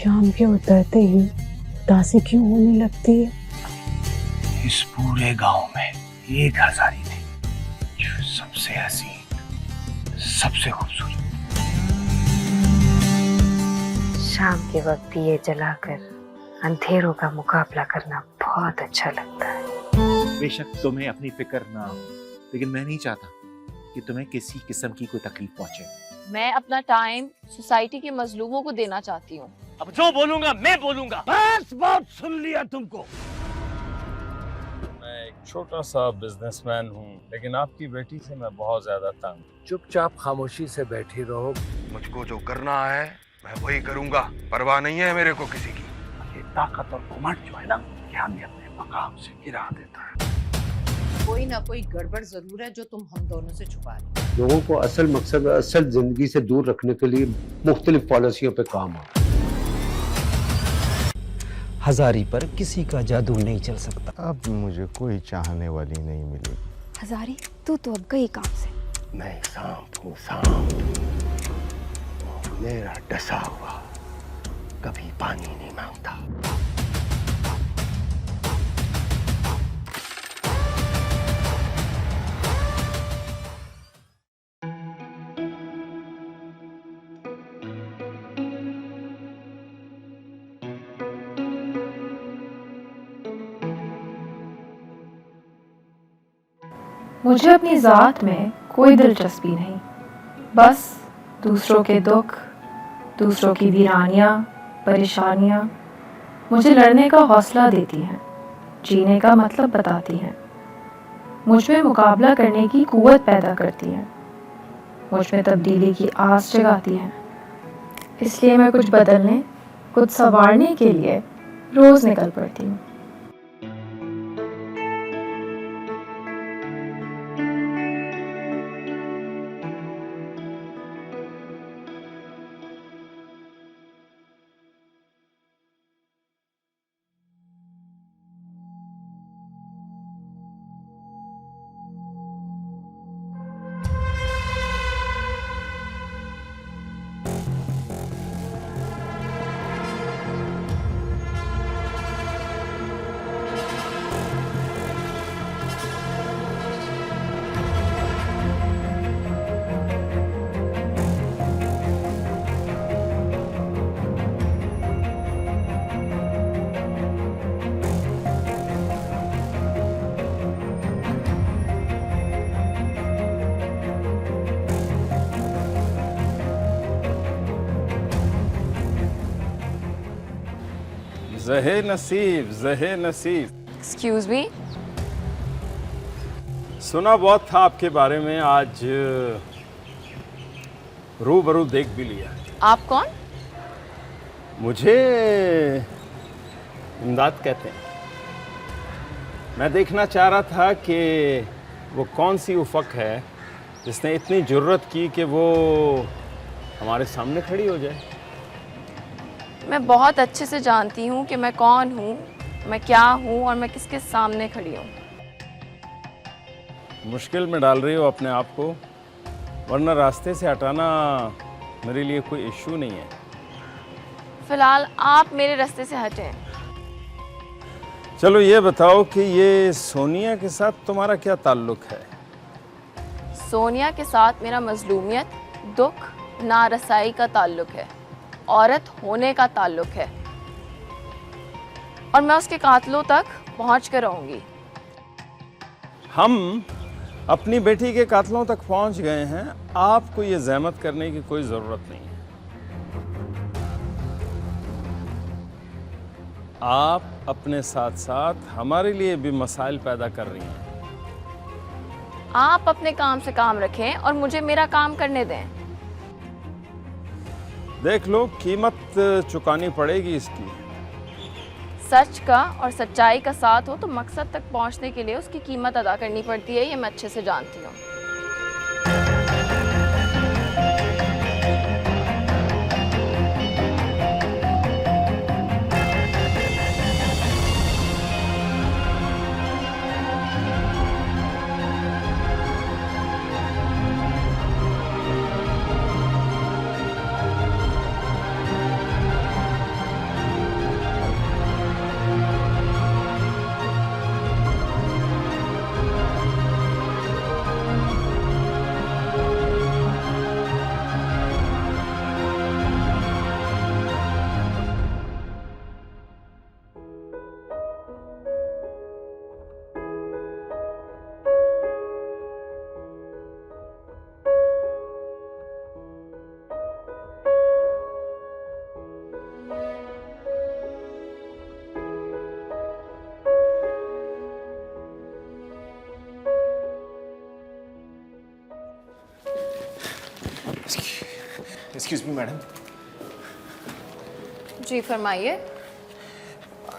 शाम के उतरते ही उदासी क्यों होने लगती है? इस पूरे गांव में एक हजारी थी जो सबसे हसीन, सबसे खूबसूरत। शाम के वक्त दिए जलाकर अंधेरों का मुकाबला करना बहुत अच्छा लगता है। बेशक तुम्हें अपनी फिक्र ना हो, लेकिन मैं नहीं चाहता कि तुम्हें किसी किस्म की कोई तकलीफ पहुंचे। मैं अपना टाइम सोसाइटी के मजलूमों को देना चाहती हूँ। अब जो बोलूंगा मैं बोलूंगा। बस बहुत सुन लिया तुमको। मैं एक छोटा सा बिजनेसमैन हूँ, लेकिन आपकी बेटी से मैं बहुत ज्यादा तंग। चुपचाप खामोशी से बैठी रहो। मुझको जो करना है मैं वही करूंगा, परवाह नहीं है मेरे को किसी की। ये ताकत और घमंड जो है ना, ये हमें अपने मकाम से गिरा देता है। कोई ना कोई गड़बड़ जरूर है जो तुम हम दोनों से छुपा रहे हो। लोगों को असल मकसद असल जिंदगी से दूर रखने के लिए मुख्तलिफ पॉलिसियों पे काम हो। हजारी पर किसी का जादू नहीं चल सकता। अब मुझे कोई चाहने वाली नहीं मिली। हजारी तू तो अब गई काम से। मैं सांप हूँ, सांप। मेरा डसा हुआ कभी पानी नहीं मांगता। मुझे अपनी ज़ात में कोई दिलचस्पी नहीं, बस दूसरों के दुख, दूसरों की वीरानियाँ, परेशानियाँ मुझे लड़ने का हौसला देती हैं, जीने का मतलब बताती हैं, मुझ में मुकाबला करने की कुव्वत पैदा करती हैं, मुझ में तब्दीली की आस जगाती हैं। इसलिए मैं कुछ बदलने, कुछ संवारने के लिए रोज़ निकल पड़ती हूँ। ज़हे नसीब, ज़हे नसीब। Excuse me. सुना बहुत था आपके बारे में, आज रूबरू देख भी लिया। आप कौन? मुझे इमदाद कहते हैं। मैं देखना चाह रहा था कि वो कौन सी उफ़क़ है जिसने इतनी जुर्रत की कि वो हमारे सामने खड़ी हो जाए। मैं बहुत अच्छे से जानती हूँ कि मैं कौन हूँ, मैं क्या हूँ और मैं किसके सामने खड़ी हूँ। मुश्किल में डाल रही हो अपने आप को, वरना रास्ते से हटाना मेरे लिए कोई इशू नहीं है। फिलहाल आप मेरे रास्ते से हटें। चलो ये बताओ कि ये सोनिया के साथ तुम्हारा क्या ताल्लुक है? सोनिया के साथ मेरा मजलूमियत, दुख, नारसाई का ताल्लुक है, औरत होने का ताल्लुक है, और मैं उसके कातलों तक पहुंच कर रहूंगी। हम अपनी बेटी के कातलों तक पहुंच गए हैं, आपको ये जहमत करने की कोई ज़रूरत नहीं है। आप अपने साथ साथ हमारे लिए भी मसाइल पैदा कर रही हैं। आप अपने काम से काम रखें और मुझे मेरा काम करने दें। देख लो, कीमत चुकानी पड़ेगी इसकी। सच का और सच्चाई का साथ हो तो मकसद तक पहुंचने के लिए उसकी कीमत अदा करनी पड़ती है, ये मैं अच्छे से जानती हूँ। एक्सक्यूज मी मैडम, जी फरमाइए।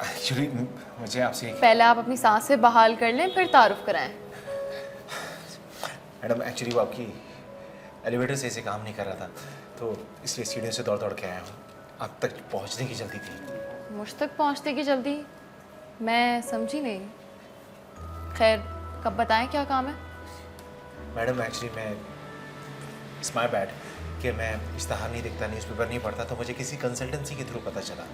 एक्चुअली मुझे आपसे पहले आप अपनी सांसें बहाल कर लें, फिर तारुफ कराएं। मैडम एक्चुअली वो आपकी एलिवेटर सही से काम नहीं कर रहा था, तो इसलिए सीढ़ियों से दौड़ दौड़ के आया हूँ। आप तक पहुँचने की जल्दी थी। मुझ तक पहुंचने की जल्दी? मैं समझी नहीं। खैर, कब बताएं क्या काम है? मैडम एक्चुअली मैं इट्स माय बैड कि मैं इश्तहार नहीं देखता, न्यूज़पेपर नहीं पढ़ता, तो मुझे किसी कंसल्टेंसी के थ्रू पता चला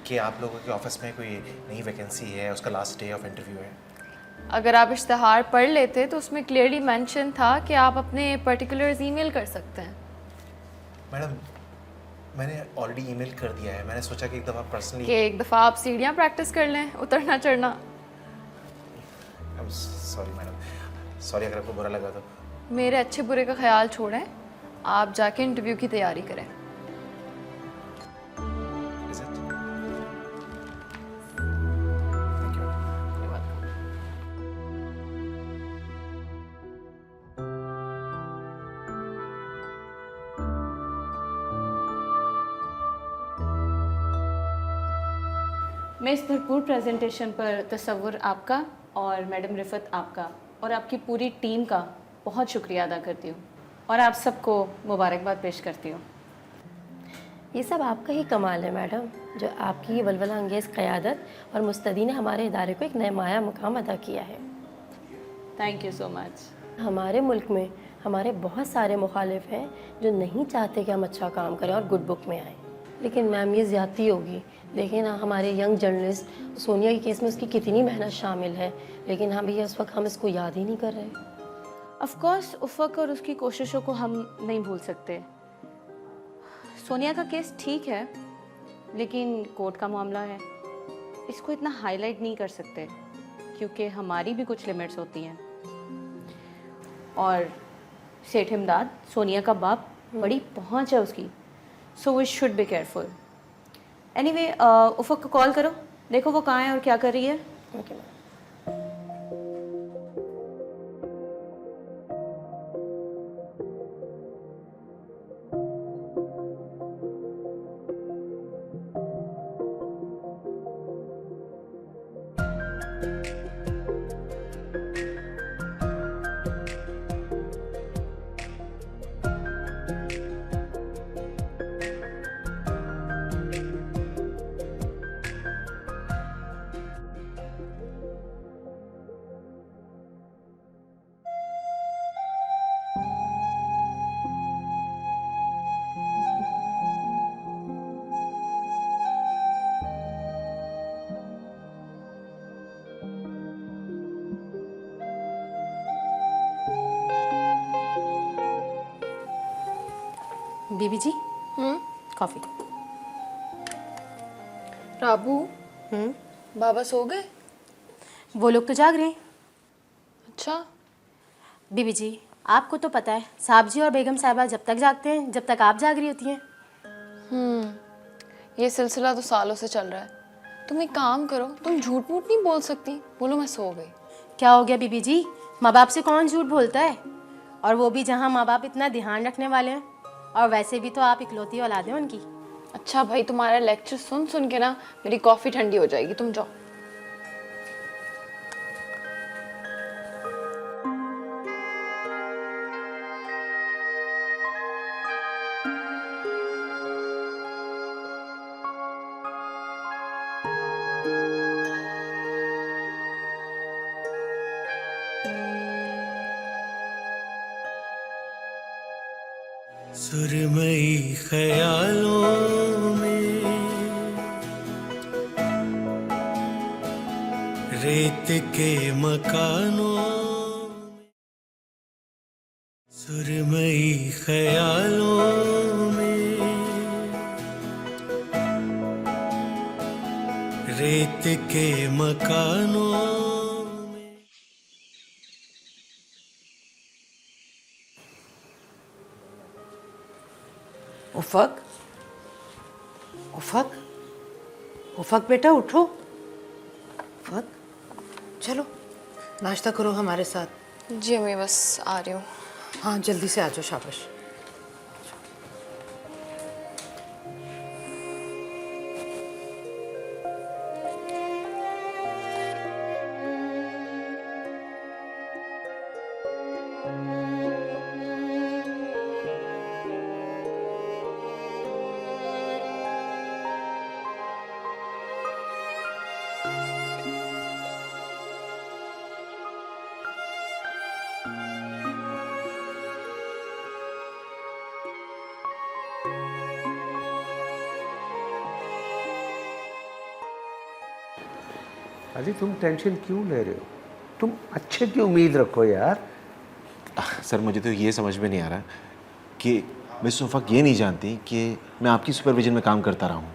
कि आप लोगों के ऑफिस में कोई नई वैकेंसी है, उसका लास्ट डे ऑफ इंटरव्यू है। अगर आप इश्तहार पढ़ लेते तो उसमें क्लियरली मेंशन था कि आप अपने पर्टिकुलर्स ईमेल कर सकते हैं। मैडम मैंने ऑलरेडी ईमेल कर दिया है। मैंने सोचा कि एक दफ़ा पर्सनली कि एक दफ़ा आप सीढ़ियाँ प्रैक्टिस कर लें, उतरना चढ़ना। सॉरी मैडम, सॉरी अगर आपको बुरा लगा तो। मेरे अच्छे बुरे का ख्याल छोड़ें, आप जाके इंटरव्यू की तैयारी करें। Is it? मैं इस भरपूर प्रेजेंटेशन पर तसव्वुर आपका और मैडम रिफत आपका और आपकी पूरी टीम का बहुत शुक्रिया अदा करती हूँ और आप सबको मुबारकबाद पेश करती हूँ। ये सब आपका ही कमाल है मैडम, जो आपकी वलवला अंगेज़ क़यादत और मुस्तदी ने हमारे इदारे को एक नया मुकाम अदा किया है। Thank you so much. हमारे मुल्क में हमारे बहुत सारे मुखालिफ हैं जो नहीं चाहते कि हम अच्छा काम करें और गुड बुक में आएँ, लेकिन मैम ये ज़्यादती होगी। देखिए ना, हमारे यंग जर्नलिस्ट सोनिया के केस में उसकी कितनी मेहनत शामिल है, लेकिन हम भी इस वक्त हम इसको याद ही नहीं कर रहे। ऑफ कोर्स उफ़क़ और उसकी कोशिशों को हम नहीं भूल सकते। सोनिया का केस ठीक है, लेकिन कोर्ट का मामला है, इसको इतना हाईलाइट नहीं कर सकते क्योंकि हमारी भी कुछ लिमिट्स होती हैं। और सेठ इमदाद, सोनिया का बाप, बड़ी पहुंच है उसकी, so we should be careful. Anyway, Ufaq को कॉल करो, देखो वो कहाँ है और क्या कर रही है। Okay ma'am. बीबी जी, कॉफ़ी। राबू, बाबा सो गए? वो लोग तो जाग रहे हैं। अच्छा। बीबी जी, आपको तो पता है साहब जी और बेगम साहिबा जब तक जागते हैं जब तक आप जाग रही होती हैं। ये सिलसिला तो सालों से चल रहा है। तुम एक काम करो, तुम झूठ मूठ नहीं बोल सकती, बोलो मैं सो गई। क्या हो गया बीबी जी, माँ बाप से कौन झूठ बोलता है, और वो भी जहाँ माँ बाप इतना ध्यान रखने वाले हैं, और वैसे भी तो आप इकलौती औलाद हैं उनकी। अच्छा भाई, तुम्हारा लेक्चर सुन सुन के ना मेरी कॉफ़ी ठंडी हो जाएगी, तुम जाओ। सुरमई ख्यालों में रेत के मकानों में, सुरमई ख्यालों में रेत के मकानों में। उफ़क़, उफ़क़, उफ़क़ बेटा उठो। उफ़क़, चलो नाश्ता करो हमारे साथ। जी अम्मी, बस आ रही हूँ। हाँ जल्दी से आ जाओ, शाबाश। अरे तुम टेंशन क्यों ले रहे हो? तुम अच्छे की उम्मीद रखो यार। सर मुझे तो ये समझ में नहीं आ रहा कि मिस उफक ये नहीं जानती कि मैं आपकी सुपरविजन में काम करता रहा हूँ।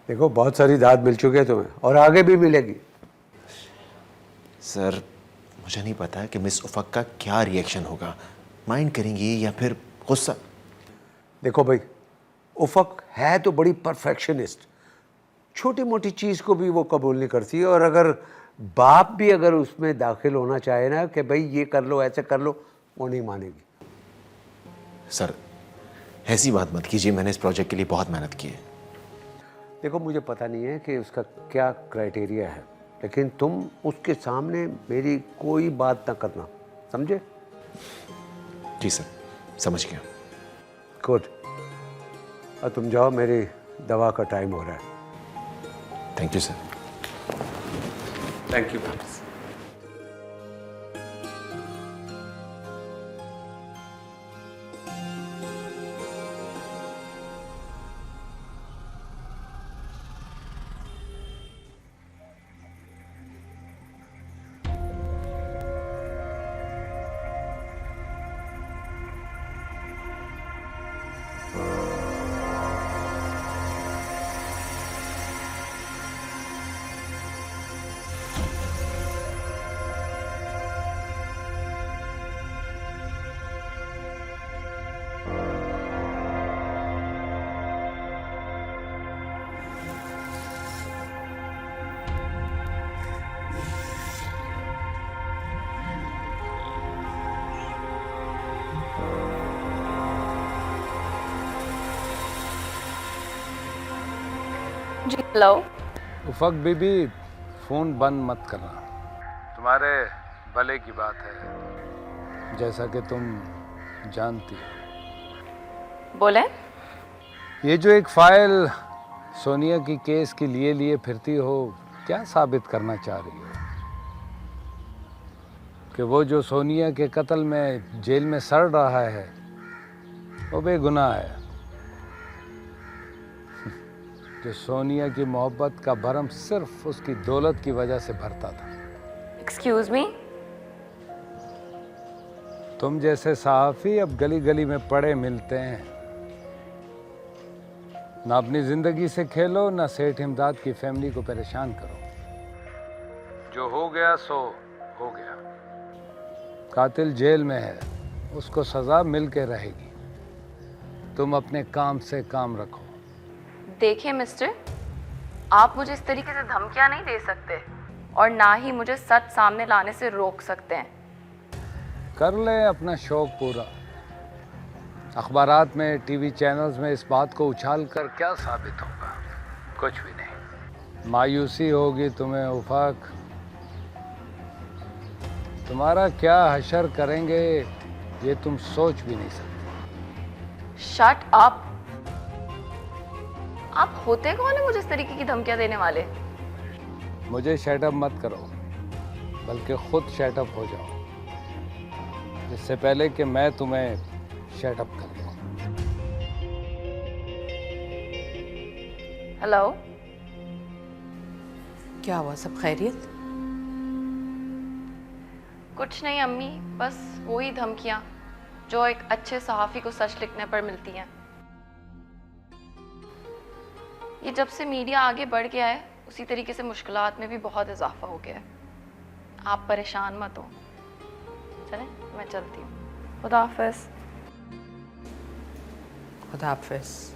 देखो बहुत सारी दाद मिल चुकी है तुम्हें और आगे भी मिलेगी। सर मुझे नहीं पता कि मिस उफक का क्या रिएक्शन होगा, माइंड करेंगी या फिर गुस्सा। देखो भाई, उफक है तो बड़ी परफेक्शनिस्ट, छोटी मोटी चीज़ को भी वो कबूल नहीं करती है। और अगर बाप भी अगर उसमें दाखिल होना चाहे ना कि भाई ये कर लो ऐसे कर लो, वो नहीं मानेगी। सर ऐसी बात मत कीजिए, मैंने इस प्रोजेक्ट के लिए बहुत मेहनत की है। देखो मुझे पता नहीं है कि उसका क्या क्राइटेरिया है, लेकिन तुम उसके सामने मेरी कोई बात ना करना, समझे? जी सर, समझ गया। गुड। और तुम जाओ, मेरी दवा का टाइम हो रहा है। Thank you sir. Thank you. जी हेलो। उफक बीबी, फ़ोन बंद मत करना, तुम्हारे भले की बात है, जैसा कि तुम जानती हो। बोले। ये जो एक फाइल सोनिया की केस के लिए फिरती हो, क्या साबित करना चाह रही हो? कि वो जो सोनिया के कत्ल में जेल में सड़ रहा है वो बेगुनाह है, जो सोनिया की मोहब्बत का भरम सिर्फ उसकी दौलत की वजह से भरता था। Excuse me. तुम जैसे सहाफ़ी अब गली गली में पड़े मिलते हैं। ना अपनी जिंदगी से खेलो, ना सेठ इमदाद की फैमिली को परेशान करो। जो हो गया सो हो गया। कातिल जेल में है, उसको सजा मिल के रहेगी। तुम अपने काम से काम रखो। देखिए मिस्टर, आप मुझे इस तरीके से धमकियां नहीं दे सकते और ना ही मुझे सच सामने लाने से रोक सकते हैं। कर ले अपना शौक पूरा। अखबारात में, टीवी चैनल्स में इस बात को उछाल कर क्या साबित होगा? कुछ भी नहीं। मायूसी होगी तुम्हें उफक। तुम्हारा क्या हशर करेंगे ये तुम सोच भी नहीं सकते। Shut up. आप होते कौन है मुझे इस तरीके की धमकियां देने वाले? मुझे शटअप मत करो, बल्कि खुद शटअप हो जाओ, इससे पहले कि मैं तुम्हें शटअप कर दूं। हेलो। क्या हुआ, सब खैरियत? कुछ नहीं अम्मी, बस वही धमकियां जो एक अच्छे सहाफ़ी को सच लिखने पर मिलती हैं। ये जब से मीडिया आगे बढ़ गया है, उसी तरीके से मुश्किलात में भी बहुत इजाफा हो गया है। आप परेशान मत हो। चलें, मैं चलती हूँ। खुदा हाफ़िज़। खुदा हाफ़िज़।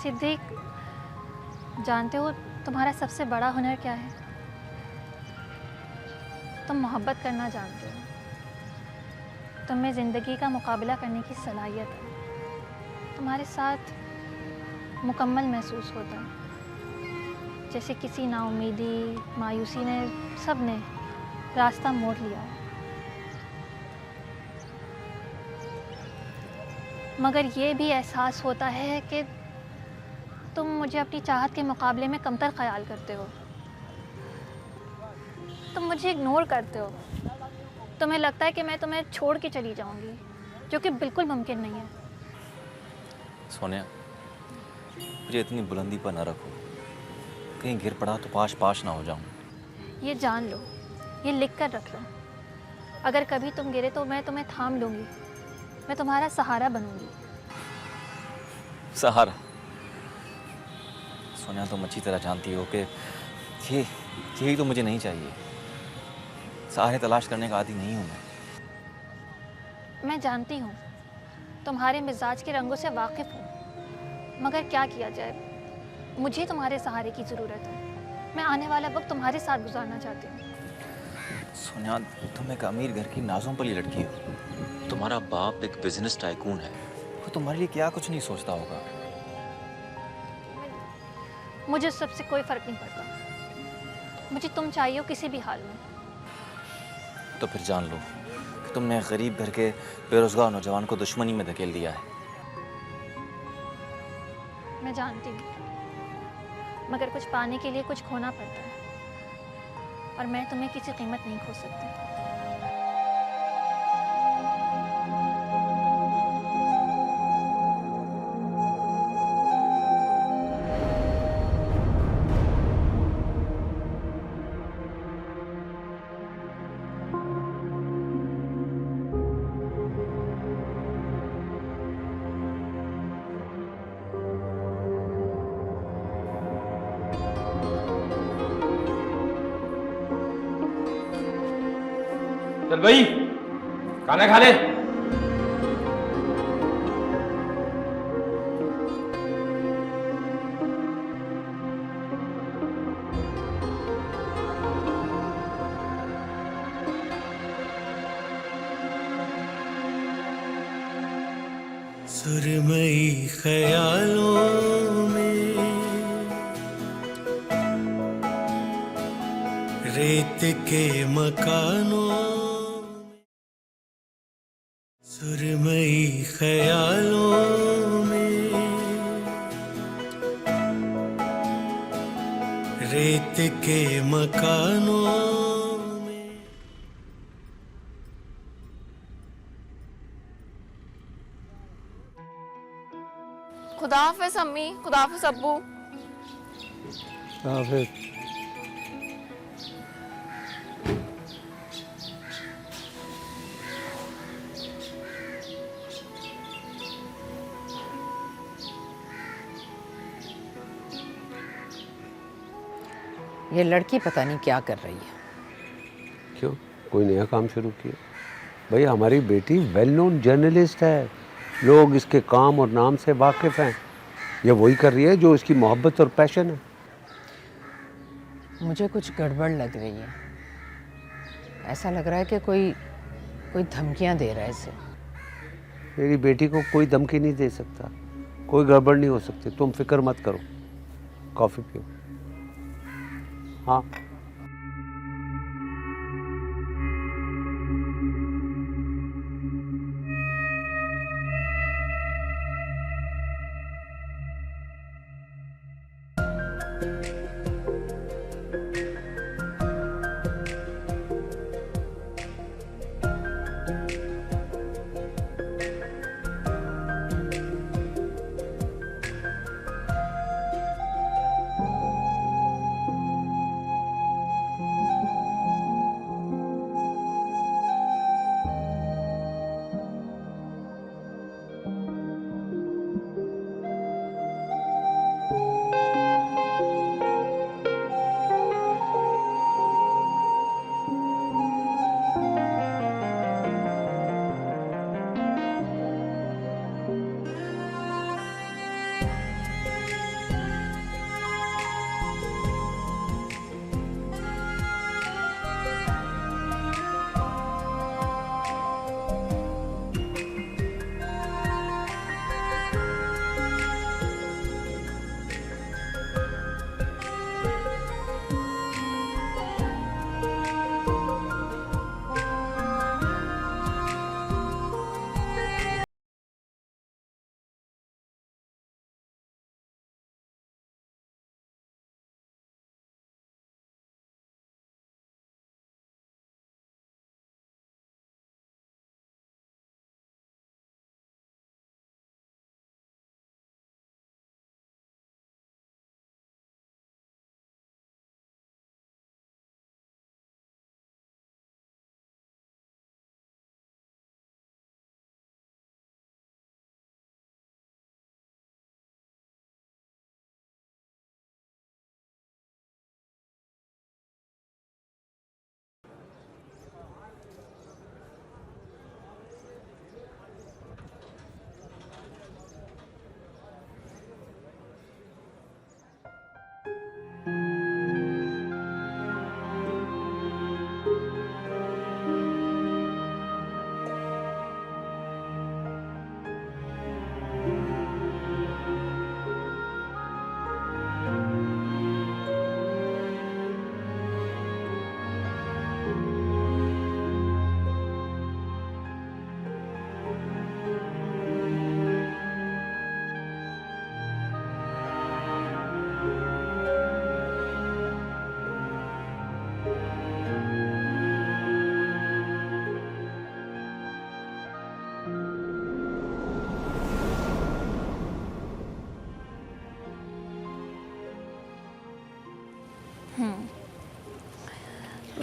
सिद्दीक, जानते हो तुम्हारा सबसे बड़ा हुनर क्या है? तुम मोहब्बत करना जानते हो। तुम में ज़िंदगी का मुकाबला करने की सलाहियत है। तुम्हारे साथ मुकम्मल महसूस होता है, जैसे किसी नाउमीदी, मायूसी ने, सब ने रास्ता मोड़ लिया हो। मगर ये भी एहसास होता है कि तुम मुझे अपनी चाहत के मुकाबले में कमतर ख्याल करते हो। तुम मुझे इग्नोर करते हो। तुम्हें लगता है कि मैं तुम्हें छोड़ के चली जाऊंगी, जो कि बिल्कुल मुमकिन नहीं है। सोनिया, मुझे इतनी बुलंदी पर न रखो, कहीं गिर पड़ा तो पाश पाश ना हो जाऊं। ये जान लो, ये लिख कर रख लो, अगर कभी तुम गिरे तो मैं तुम्हें थाम लूँगी, मैं तुम्हारा सहारा बनूंगी। सहारा? सोनिया, तुम अच्छी तरह जानती हो कि यही तो मुझे नहीं चाहिए। सहारे तलाश करने का आदी नहीं हूँ मैं जानती हूँ, तुम्हारे मिजाज के रंगों से वाकिफ़ हूँ, मगर क्या किया जाए, मुझे तुम्हारे सहारे की ज़रूरत है। मैं आने वाला वक्त तुम्हारे साथ गुजारना चाहती हूँ। सोनिया, तुम एक अमीर घर की नाज़ों पर लड़की हो। तुम्हारा बाप एक बिजनेस टाइकून है, वो तुम्हारे लिए क्या कुछ नहीं सोचता होगा। मुझे सबसे कोई फ़र्क नहीं पड़ता। मुझे तुम चाहिए हो किसी भी हाल में। तो फिर जान लो कि तुमने गरीब घर के बेरोजगार नौजवान को दुश्मनी में धकेल दिया है। मैं जानती हूँ, मगर कुछ पाने के लिए कुछ खोना पड़ता है, और मैं तुम्हें किसी कीमत नहीं खो सकती। चल भाई, खाना खा ले। सुरमई ख्यालों में रेत के मकानों, सुरमई ख्यालों में रेत के मकानों में। खुदा हाफिज अम्मी, खुदा हाफिज अब्बू। ये लड़की पता नहीं क्या कर रही है। क्यों, कोई नया काम शुरू किया? भाई, हमारी बेटी वेल नोन जर्नलिस्ट है, लोग इसके काम और नाम से वाकिफ़ हैं। ये वही कर रही है जो इसकी मोहब्बत और पैशन है। मुझे कुछ गड़बड़ लग रही है। ऐसा लग रहा है कि कोई धमकियां दे रहा है इसे। मेरी बेटी को कोई धमकी नहीं दे सकता, कोई गड़बड़ नहीं हो सकती। तुम फिक्र मत करो, कॉफ़ी पियो। हाँ,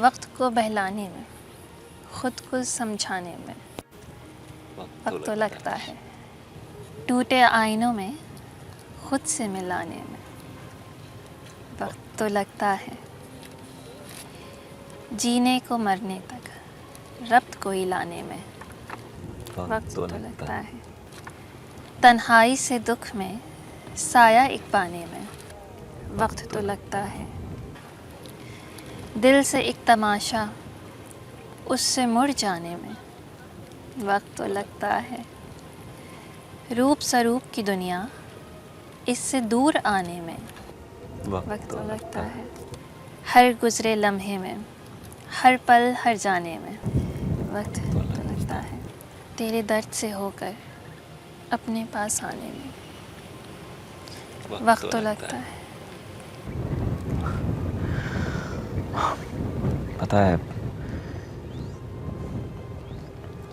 वक्त को बहलाने में, खुद को समझाने में वक्त तो लगता है। टूटे आईनों में खुद से मिलाने में वक्त तो लगता है। जीने को मरने तक रब्त को हिलाने में वक्त तो लगता है। तन्हाई से दुख में साया एक पाने में वक्त तो लगता है। दिल से एक तमाशा उससे मुड़ जाने में वक्त तो लगता है। रूप स्वरूप की दुनिया इससे दूर आने में वक्त तो लगता है। हर गुजरे लम्हे में, हर पल हर जाने में वक्त तो लगता है। तेरे दर्द से होकर अपने पास आने में वक्त तो लगता है। पता है,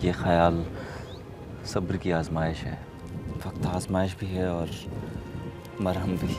ये ख्याल सब्र की आजमाइश है। वक्त आजमाइश भी है और मरहम भी।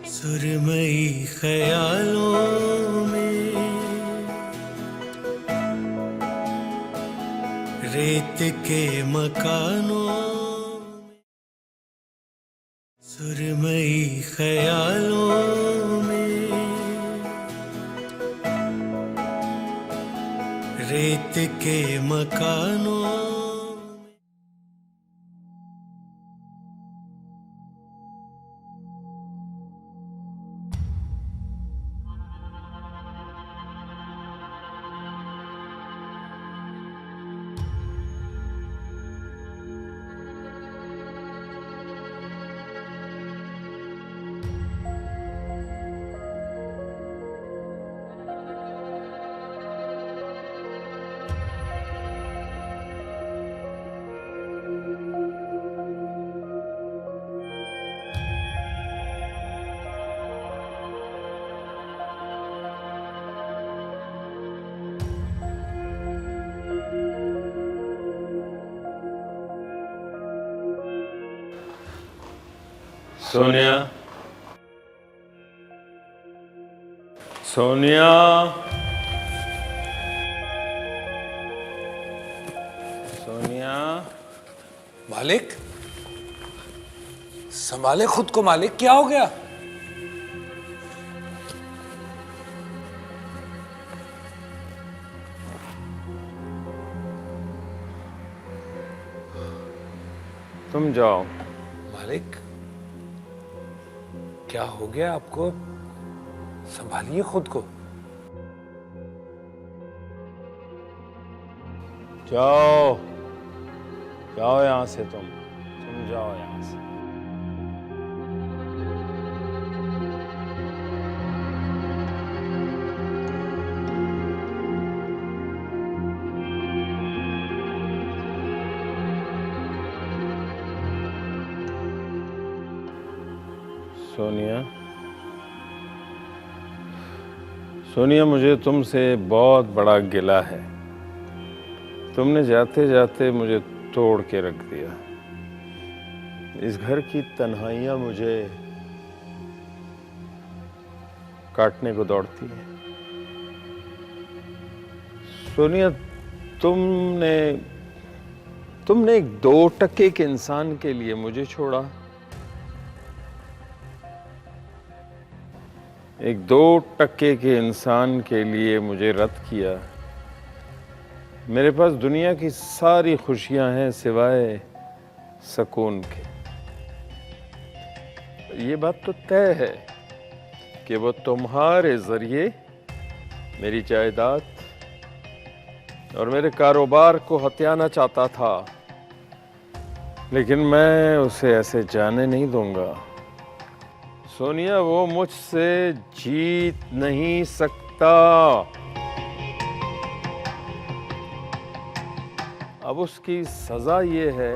सुरमई ख्यालों में रेत के मकानों में, सुरमई ख्यालों में रेत के मकानों। सोनिया, सोनिया, सोनिया। मालिक, संभाले खुद को मालिक, क्या हो गया? तुम जाओ। मालिक, क्या हो गया आपको? संभालिए खुद को। जाओ, जाओ यहां से, तुम जाओ यहां से। सोनिया, सोनिया, मुझे तुमसे बहुत बड़ा गिला है। तुमने जाते जाते मुझे तोड़ के रख दिया। इस घर की तन्हाइयां मुझे काटने को दौड़ती है। सोनिया, तुमने एक 2 टके के इंसान के लिए मुझे छोड़ा, एक 2 टके के इंसान के लिए मुझे रद्द किया। मेरे पास दुनिया की सारी खुशियां हैं सिवाय सुकून के। ये बात तो तय है कि वो तुम्हारे जरिए मेरी जायदाद और मेरे कारोबार को हथियाना चाहता था, लेकिन मैं उसे ऐसे जाने नहीं दूंगा। सोनिया, वो मुझसे जीत नहीं सकता। अब उसकी सजा ये है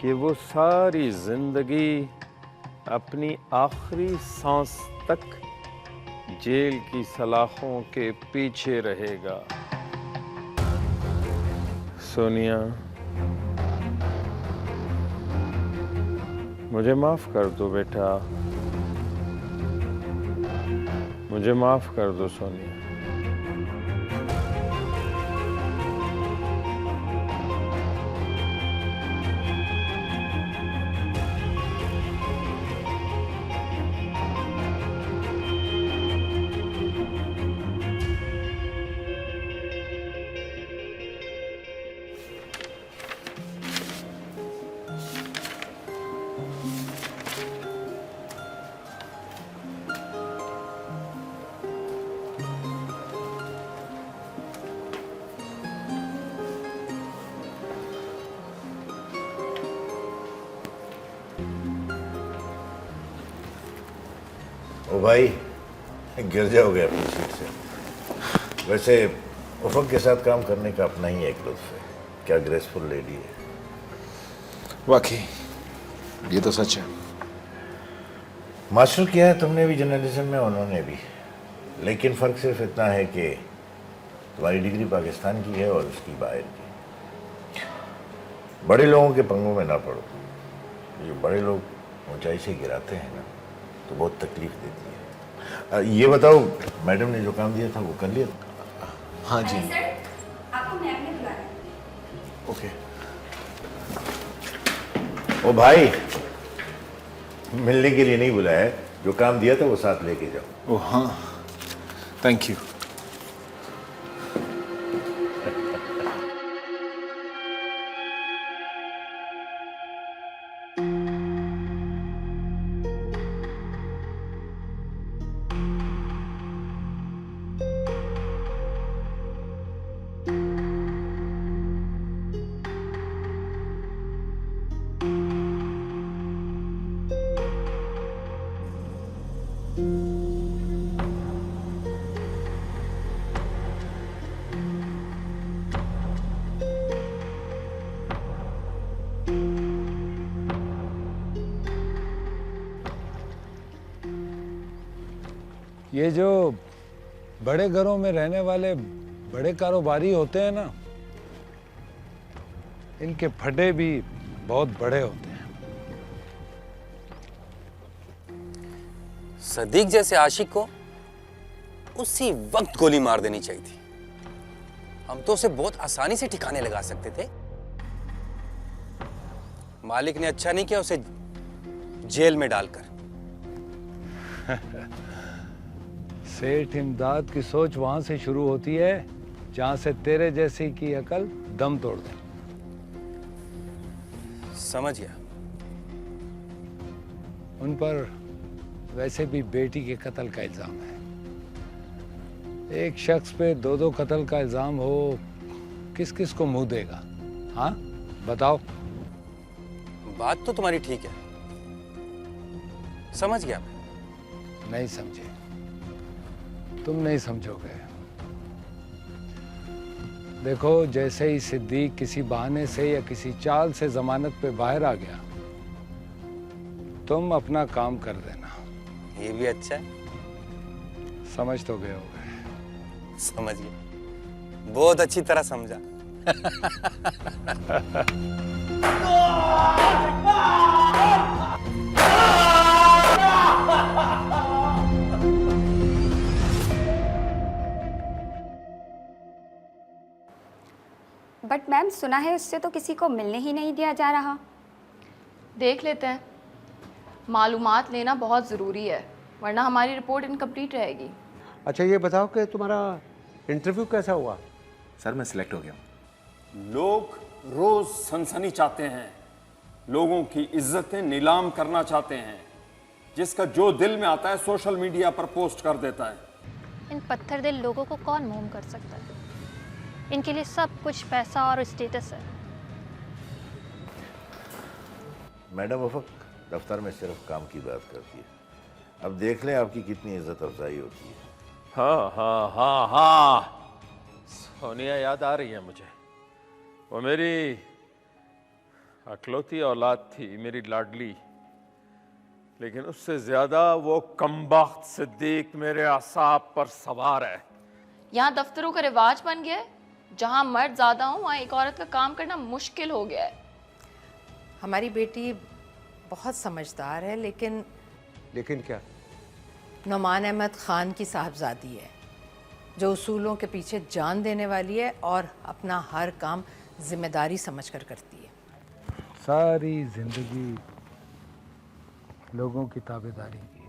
कि वो सारी जिंदगी अपनी आखिरी सांस तक जेल की सलाखों के पीछे रहेगा। सोनिया, मुझे माफ कर दो बेटा, मुझे माफ कर दो सोनिया। ओ भाई, गिर जाओगे अपनी सीट से। वैसे उफक के साथ काम करने का अपना ही एक लुत्फ है। क्या ग्रेसफुल लेडी है। वाकई ये तो सच है। मास्टर किया है तुमने भी जर्नलिज्म में, उन्होंने भी, लेकिन फ़र्क सिर्फ इतना है कि तुम्हारी डिग्री पाकिस्तान की है और उसकी बाहर की। बड़े लोगों के पंगों में ना पड़ो। जो बड़े लोग ऊंचाई से गिराते हैं ना, तो बहुत तकलीफ देती है। ये बताओ, मैडम ने जो काम दिया था वो कर लिया? हाँ जी। आपको मैम ने बुलाया। ओके। ओ भाई, मिलने के लिए नहीं बुलाया है, जो काम दिया था वो साथ लेके जाओ। ओ हाँ, थैंक यू। ये जो बड़े घरों में रहने वाले बड़े कारोबारी होते हैं ना, इनके फटे भी बहुत बड़े होते हैं। सदीक जैसे आशिक को उसी वक्त गोली मार देनी चाहिए थी। हम तो उसे बहुत आसानी से ठिकाने लगा सकते थे। मालिक ने अच्छा नहीं किया उसे जेल में डालकर। सेठ इमदाद की सोच वहां से शुरू होती है जहां से तेरे जैसी की अकल दम तोड़ दे। समझ गया। उन पर वैसे भी बेटी के कत्ल का इल्जाम है। एक शख्स पे दो कत्ल का इल्जाम हो, किस किस को मुंह देगा? हाँ बताओ। बात तो तुम्हारी ठीक है, समझ गया। नहीं समझे, तुम नहीं समझोगे। देखो, जैसे ही सिद्दीक किसी बहाने से या किसी चाल से जमानत पे बाहर आ गया, तुम अपना काम कर देना। ये भी अच्छा है। समझ तो गए होगे। समझ गए, बहुत अच्छी तरह समझा। बट मैम, सुना है उससे तो किसी को मिलने ही नहीं दिया जा रहा। देख लेते हैं, मालूमात लेना बहुत ज़रूरी है, वरना हमारी रिपोर्ट इनकम्प्लीट रहेगी। अच्छा ये बताओ कि तुम्हारा इंटरव्यू कैसा हुआ? सर मैं सिलेक्ट हो गया हूँ। लोग रोज सनसनी चाहते हैं, लोगों की इज्जतें नीलाम करना चाहते हैं। जिसका जो दिल में आता है सोशल मीडिया पर पोस्ट कर देता है। इन पत्थर दिल लोगों को कौन मोम कर सकता है? इनके लिए सब कुछ पैसा और स्टेटस है। मैडम उफक दफ्तर में सिर्फ काम की बात करती है। अब देख लें आपकी कितनी इज्जत अफजाई होती है। हाँ हाँ हाँ हाँ, सोनिया याद आ रही है मुझे। वो मेरी अकलौती औलाद थी, मेरी लाडली। लेकिन उससे ज्यादा वो कमबख्त सिद्दीक मेरे असाब पर सवार है। यहाँ दफ्तरों का रिवाज बन गया है, जहाँ मर्द ज़्यादा हो वहाँ एक औरत का काम करना मुश्किल हो गया है। हमारी बेटी बहुत समझदार है, लेकिन क्या? नुमान अहमद खान की साहबजादी है, जो उसूलों के पीछे जान देने वाली है और अपना हर काम जिम्मेदारी समझकर करती है। सारी जिंदगी लोगों की ताबेदारी की,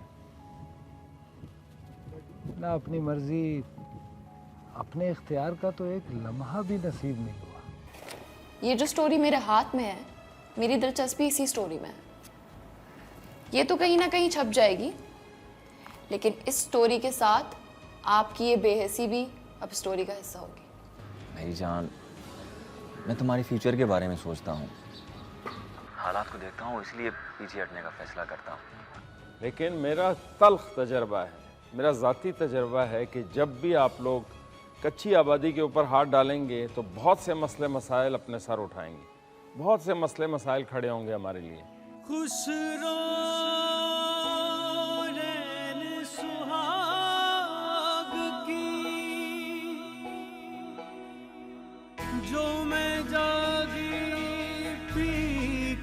ना अपनी मर्जी, अपने इख्तियार का तो एक लम्हा भी नसीब नहीं हुआ। ये जो स्टोरी मेरे हाथ में है, मेरी दिलचस्पी इसी स्टोरी में है। ये तो कहीं ना कहीं छप जाएगी, लेकिन इस स्टोरी के साथ आपकी ये बेहसी भी अब स्टोरी का हिस्सा होगी। मेरी जान, मैं तुम्हारी फ्यूचर के बारे में सोचता हूँ, हालात को देखता हूँ, इसलिए पीछे हटने का फैसला करता हूँ। लेकिन मेरा तल्ख तजर्बा है, मेरा ज़ाती तजर्बा है कि जब भी आप लोग कच्ची आबादी के ऊपर हाथ डालेंगे तो बहुत से मसले मसाइल अपने सर उठाएंगे, बहुत से मसले मसाइल खड़े होंगे हमारे लिए। खुसरो रैन सुहाग की, जो मैं जागी पी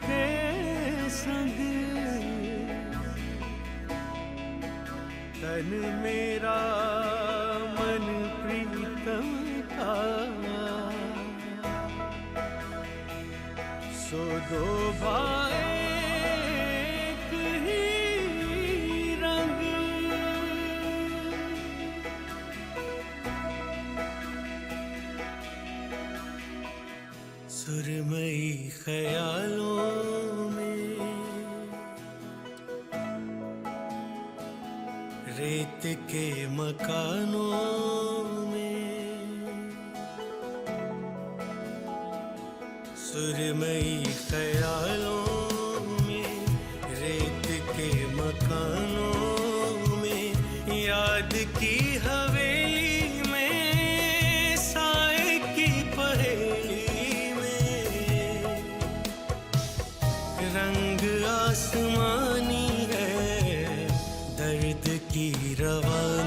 के संग, तन मेरा मन प्रीतम का, सो दो भाई सुरमई ख्यालों में, रेत के मकानों में, सुरमई ख्यालों में, रेत के मकानों में, याद की हवेली में, साए की पहेली, रंग आसमानी है, दर्द की रवानी